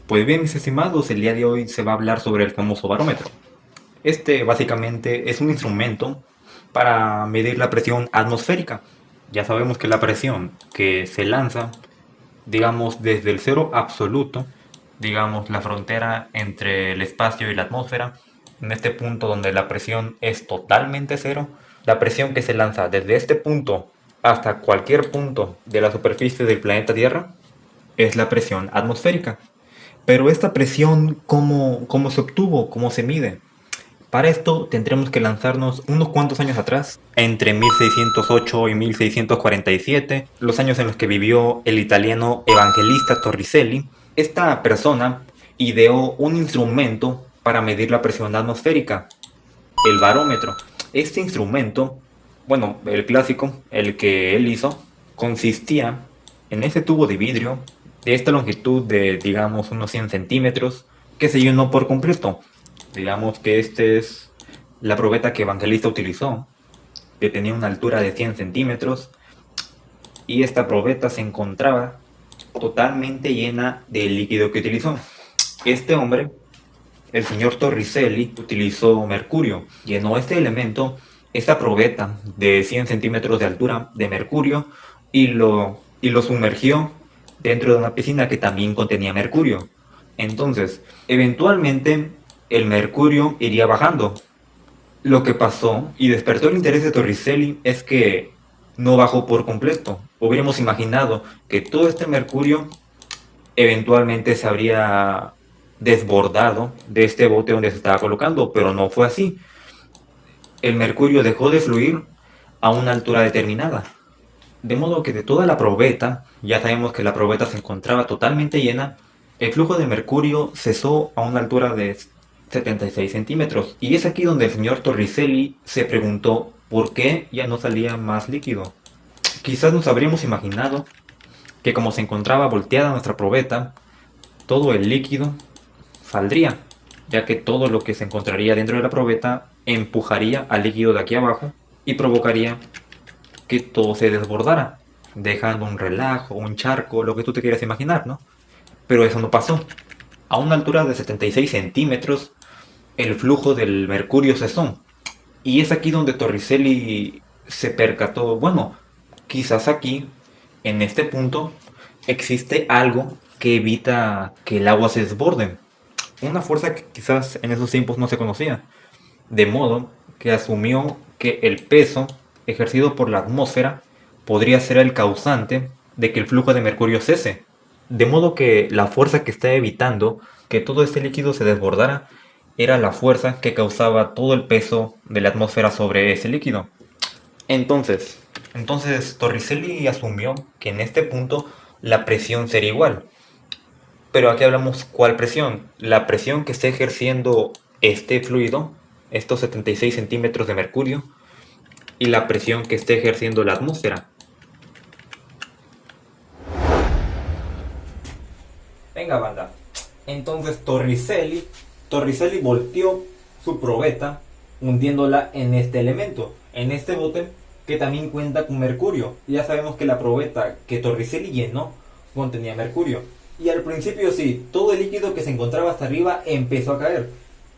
Pues bien, mis estimados, el día de hoy se va a hablar sobre el famoso barómetro. Este básicamente es un instrumento para medir la presión atmosférica. Ya sabemos que la presión que se lanza, digamos, desde el cero absoluto, digamos, la frontera entre el espacio y la atmósfera, en este punto donde la presión es totalmente cero, la presión que se lanza desde este punto hasta cualquier punto de la superficie del planeta Tierra es la presión atmosférica. Pero esta presión, ¿cómo se obtuvo? ¿Cómo se mide? Para esto tendremos que lanzarnos unos cuantos años atrás, entre 1608 y 1647, los años en los que vivió el italiano Evangelista Torricelli. Esta persona ideó un instrumento para medir la presión atmosférica, el barómetro. Este instrumento, bueno, el clásico, el que él hizo, consistía en ese tubo de vidrio de esta longitud de, digamos, unos 100 centímetros, que se llenó por completo. Digamos que esta es la probeta que Evangelista utilizó, que tenía una altura de 100 centímetros, y esta probeta se encontraba totalmente llena del líquido que utilizó. Este hombre, el señor Torricelli, utilizó mercurio, llenó este elemento, esta probeta de 100 centímetros de altura de mercurio, y lo sumergió dentro de una piscina que también contenía mercurio. Entonces, eventualmente, el mercurio iría bajando. Lo que pasó y despertó el interés de Torricelli es que no bajó por completo. Hubiéramos imaginado que todo este mercurio eventualmente se habría desbordado de este bote donde se estaba colocando, pero no fue así. El mercurio dejó de fluir a una altura determinada. De modo que de toda la probeta, ya sabemos que la probeta se encontraba totalmente llena, el flujo de mercurio cesó a una altura de 76 centímetros. Y es aquí donde el señor Torricelli se preguntó por qué ya no salía más líquido. Quizás nos habríamos imaginado que como se encontraba volteada nuestra probeta, todo el líquido saldría, ya que todo lo que se encontraría dentro de la probeta empujaría al líquido de aquí abajo y provocaría que todo se desbordara, dejando un relajo, un charco, lo que tú te quieras imaginar, ¿no? Pero eso no pasó. A una altura de 76 centímetros, el flujo del mercurio cesó. Y es aquí donde Torricelli se percató, bueno, quizás aquí, en este punto, existe algo que evita que el agua se desborde. Una fuerza que quizás en esos tiempos no se conocía. De modo que asumió que el peso ejercido por la atmósfera podría ser el causante de que el flujo de mercurio cese. De modo que la fuerza que está evitando que todo este líquido se desbordara era la fuerza que causaba todo el peso de la atmósfera sobre ese líquido. Entonces Torricelli asumió que en este punto la presión sería igual. Pero aquí hablamos cuál presión. La presión que está ejerciendo este fluido, estos 76 centímetros de mercurio, y la presión que está ejerciendo la atmósfera. Venga, banda. Entonces Torricelli volteó su probeta hundiéndola en este elemento, en este bote que también cuenta con mercurio. Ya sabemos que la probeta que Torricelli llenó contenía mercurio. Y al principio sí, todo el líquido que se encontraba hasta arriba empezó a caer.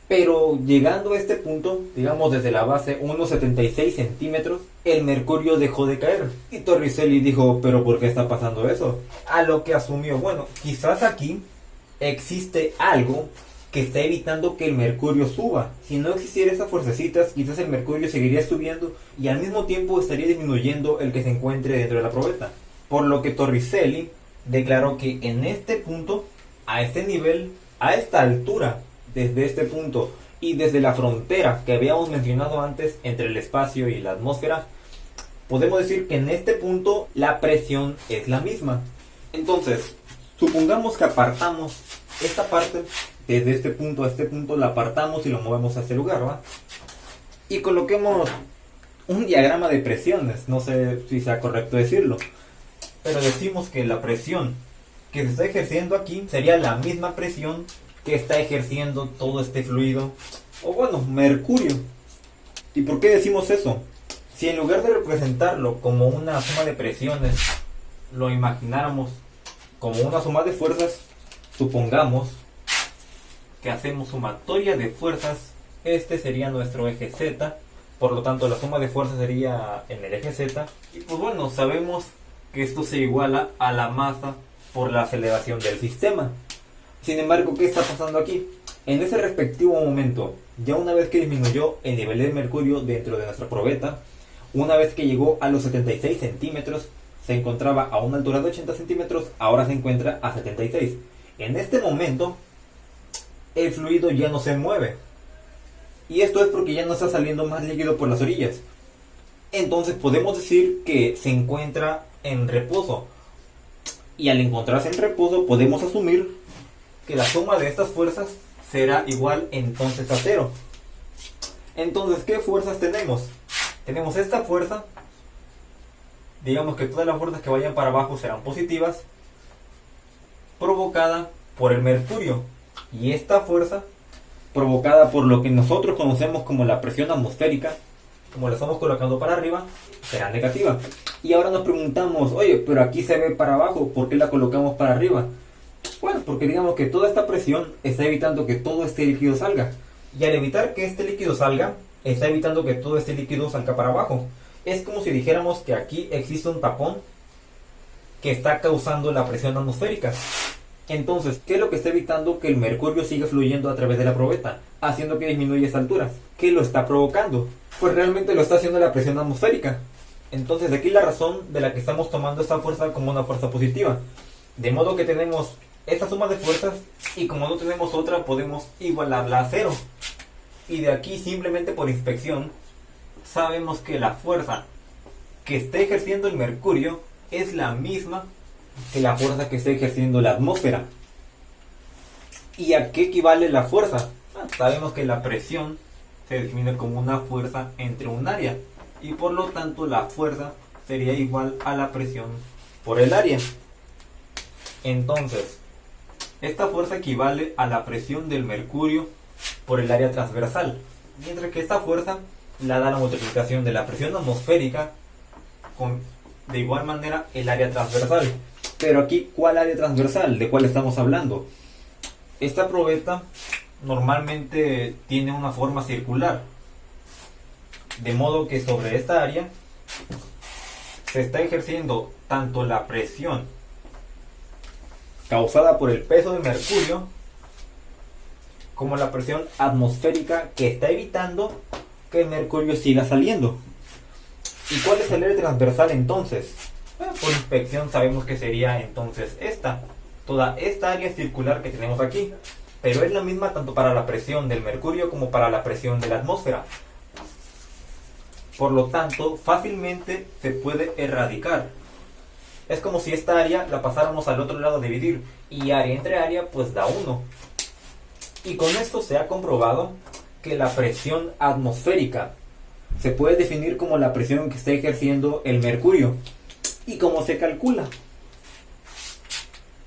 Pero llegando a este punto, digamos desde la base, unos 76 centímetros, el mercurio dejó de caer. Y Torricelli dijo, ¿pero por qué está pasando eso? A lo que asumió, bueno, quizás aquí existe algo que está evitando que el mercurio suba. Si no existiera esas fuercecitas, quizás el mercurio seguiría subiendo y al mismo tiempo estaría disminuyendo el que se encuentre dentro de la probeta. Por lo que Torricelli declaró que en este punto, a este nivel, a esta altura, desde este punto y desde la frontera que habíamos mencionado antes entre el espacio y la atmósfera, podemos decir que en este punto la presión es la misma. Entonces, supongamos que apartamos esta parte desde este punto a este punto, la apartamos y lo movemos a este lugar, ¿va? Y coloquemos un diagrama de presiones, no sé si sea correcto decirlo, pero decimos que la presión que se está ejerciendo aquí sería la misma presión que está ejerciendo todo este fluido, o bueno, mercurio. ¿Y por qué decimos eso? Si en lugar de representarlo como una suma de presiones, lo imagináramos como una suma de fuerzas, Supongamos que hacemos sumatoria de fuerzas. Este sería nuestro eje Z, por lo tanto la suma de fuerzas sería en el eje Z. Y pues bueno, sabemos que esto se iguala a la masa por la aceleración del sistema. Sin embargo, ¿qué está pasando aquí? En ese respectivo momento, ya una vez que disminuyó el nivel de mercurio dentro de nuestra probeta, una vez que llegó a los 76 centímetros, se encontraba a una altura de 80 centímetros, ahora se encuentra a 76. En este momento, el fluido ya no se mueve. Y esto es porque ya no está saliendo más líquido por las orillas. Entonces podemos decir que se encuentra en reposo. Y al encontrarse en reposo podemos asumir que la suma de estas fuerzas será igual entonces a 0. Entonces, ¿qué fuerzas tenemos? Tenemos esta fuerza. Digamos que todas las fuerzas que vayan para abajo serán positivas, provocada por el mercurio. Y esta fuerza, provocada por lo que nosotros conocemos como la presión atmosférica, como la estamos colocando para arriba, será negativa. Y ahora nos preguntamos, oye, pero aquí se ve para abajo, ¿por qué la colocamos para arriba? Bueno, porque digamos que toda esta presión está evitando que todo este líquido salga. Y al evitar que este líquido salga, está evitando que todo este líquido salga para abajo. Es como si dijéramos que aquí existe un tapón que está causando la presión atmosférica. Entonces, ¿qué es lo que está evitando que el mercurio siga fluyendo a través de la probeta, haciendo que disminuya esta altura? ¿Qué lo está provocando? Pues realmente lo está haciendo la presión atmosférica. Entonces, aquí la razón de la que estamos tomando esta fuerza como una fuerza positiva. De modo que tenemos esta suma de fuerzas y como no tenemos otra, podemos igualarla a 0. Y de aquí, simplemente por inspección, sabemos que la fuerza que está ejerciendo el mercurio es la misma que la fuerza que está ejerciendo la atmósfera. ¿Y a qué equivale la fuerza? Sabemos que la presión se define como una fuerza entre un área y por lo tanto la fuerza sería igual a la presión por el área. Entonces, esta fuerza equivale a la presión del mercurio por el área transversal, mientras que esta fuerza la da la multiplicación de la presión atmosférica con de igual manera el área transversal. Pero aquí, ¿cuál área transversal? ¿De cuál estamos hablando? Esta probeta normalmente tiene una forma circular, de modo que sobre esta área se está ejerciendo tanto la presión causada por el peso del mercurio como la presión atmosférica que está evitando que el mercurio siga saliendo. ¿Y cuál es el área transversal entonces? Por inspección sabemos que sería entonces toda esta área circular que tenemos aquí, pero es la misma tanto para la presión del mercurio como para la presión de la atmósfera. Por lo tanto, fácilmente se puede erradicar. Es como si esta área la pasáramos al otro lado a dividir, y área entre área pues da 1. Y con esto se ha comprobado que la presión atmosférica se puede definir como la presión que está ejerciendo el mercurio. ¿Y cómo se calcula?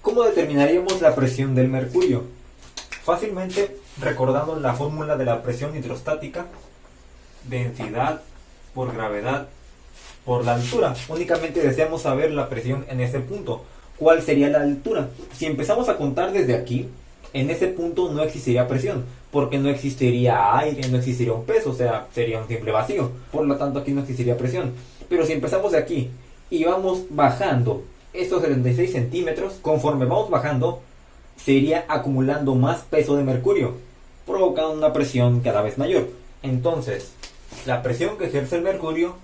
¿Cómo determinaríamos la presión del mercurio? Fácilmente recordando la fórmula de la presión hidrostática: densidad por gravedad por la altura. Únicamente deseamos saber la presión en ese punto. ¿Cuál sería la altura? Si empezamos a contar desde aquí, en ese punto no existiría presión, porque no existiría aire, no existiría un peso, o sea, sería un simple vacío. Por lo tanto, aquí no existiría presión. Pero si empezamos de aquí y vamos bajando estos 76 centímetros, conforme vamos bajando, se iría acumulando más peso de mercurio, provocando una presión cada vez mayor. Entonces, la presión que ejerce el mercurio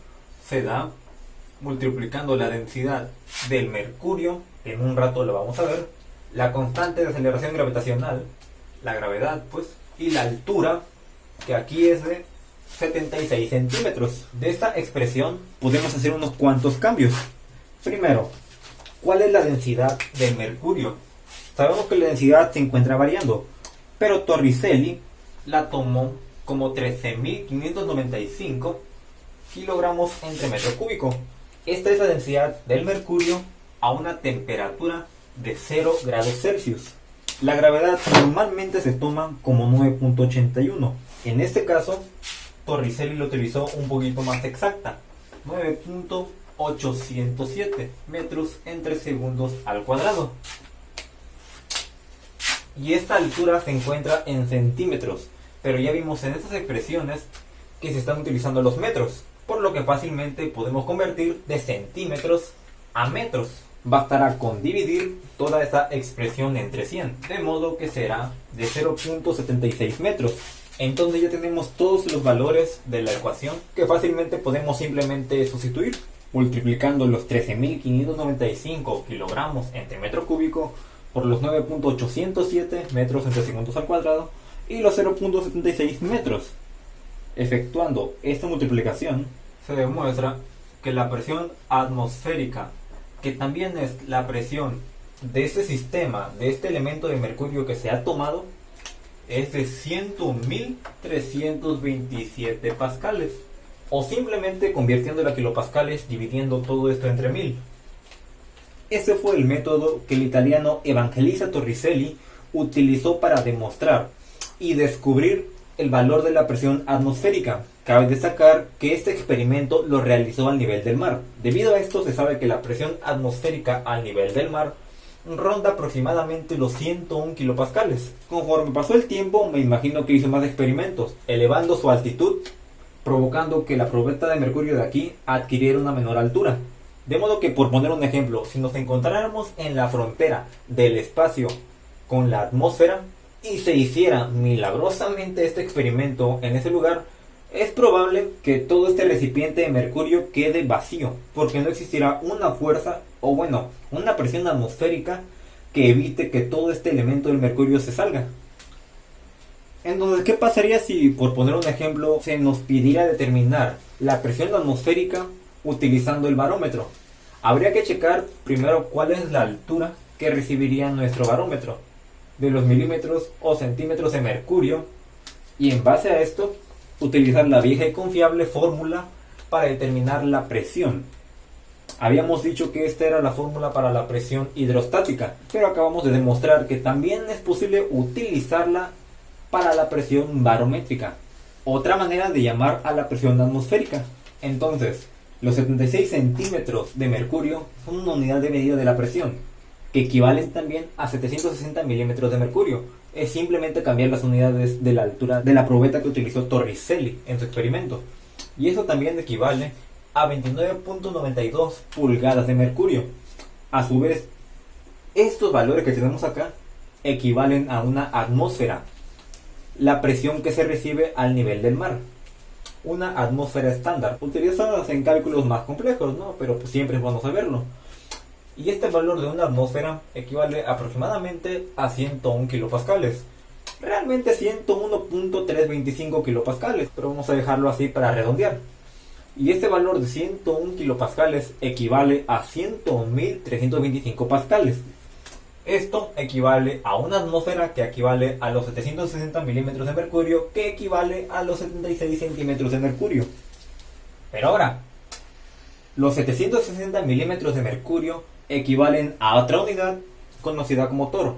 se da multiplicando la densidad del mercurio, que en un rato lo vamos a ver, la constante de aceleración gravitacional, la gravedad pues, y la altura, que aquí es de 76 centímetros. De esta expresión podemos hacer unos cuantos cambios. Primero, ¿cuál es la densidad del mercurio? Sabemos que la densidad se encuentra variando, pero Torricelli la tomó como 13.595 kilogramos entre metro cúbico. Esta es la densidad del mercurio a una temperatura de 0 grados Celsius. La gravedad normalmente se toma como 9.81. En este caso, Torricelli lo utilizó un poquito más exacta, 9.807 metros entre segundos al cuadrado. y esta altura se encuentra en centímetros, pero ya vimos en estas expresiones que se están utilizando los metros, por lo que fácilmente podemos convertir de centímetros a metros. Bastará con dividir toda esta expresión entre 100, de modo que será de 0.76 metros. Entonces ya tenemos todos los valores de la ecuación que fácilmente podemos simplemente sustituir, multiplicando los 13.595 kilogramos entre metro cúbico por los 9.807 metros entre segundos al cuadrado y los 0.76 metros. Efectuando esta multiplicación, se demuestra que la presión atmosférica, que también es la presión de este sistema, de este elemento de mercurio que se ha tomado, es de 101.327 pascales, o simplemente convirtiéndolo a kilopascales dividiendo todo esto entre 1000. Ese fue el método que el italiano Evangelista Torricelli utilizó para demostrar y descubrir el valor de la presión atmosférica. Cabe destacar que este experimento lo realizó al nivel del mar. Debido a esto se sabe que la presión atmosférica al nivel del mar ronda aproximadamente los 101 kilopascales. Conforme pasó el tiempo, me imagino que hizo más experimentos, elevando su altitud, provocando que la probeta de mercurio de aquí adquiriera una menor altura. De modo que, por poner un ejemplo, si nos encontráramos en la frontera del espacio con la atmósfera y se hiciera milagrosamente este experimento en ese lugar, es probable que todo este recipiente de mercurio quede vacío, porque no existirá una fuerza, o bueno, una presión atmosférica que evite que todo este elemento del mercurio se salga. Entonces, ¿qué pasaría si, por poner un ejemplo, se nos pidiera determinar la presión atmosférica utilizando el barómetro? Habría que checar primero cuál es la altura que recibiría nuestro barómetro de los milímetros o centímetros de mercurio, y en base a esto utilizar la vieja y confiable fórmula para determinar la presión. Habíamos dicho que esta era la fórmula para la presión hidrostática, pero acabamos de demostrar que también es posible utilizarla para la presión barométrica, otra manera de llamar a la presión atmosférica. Entonces, los 76 centímetros de mercurio son una unidad de medida de la presión, que equivalen también a 760 milímetros de mercurio. Es simplemente cambiar las unidades de la altura de la probeta que utilizó Torricelli en su experimento. Y eso también equivale a 29.92 pulgadas de mercurio. A su vez, estos valores que tenemos acá equivalen a una atmósfera, la presión que se recibe al nivel del mar. Una atmósfera estándar, utilizadas en cálculos más complejos, ¿no? Pero pues siempre es bueno saberlo. Y este valor de una atmósfera equivale aproximadamente a 101 kilopascales. Realmente 101.325 kilopascales, pero vamos a dejarlo así para redondear. Y este valor de 101 kilopascales equivale a 101.325 pascales. Esto equivale a una atmósfera que equivale a los 760 milímetros de mercurio, que equivale a los 76 centímetros de mercurio. Pero ahora, los 760 milímetros de mercurio equivalen a otra unidad conocida como torr.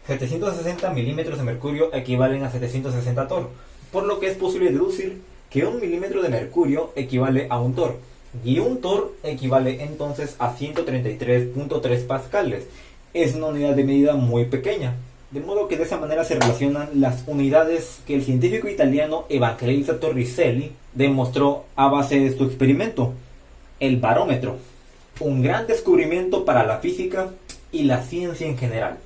760 milímetros de mercurio equivalen a 760 torr, por lo que es posible deducir que un milímetro de mercurio equivale a un torr, y un torr equivale entonces a 133.3 pascales. Es una unidad de medida muy pequeña, de modo que de esa manera se relacionan las unidades que el científico italiano Evangelista Torricelli demostró a base de su experimento, el barómetro. Un gran descubrimiento para la física y la ciencia en general.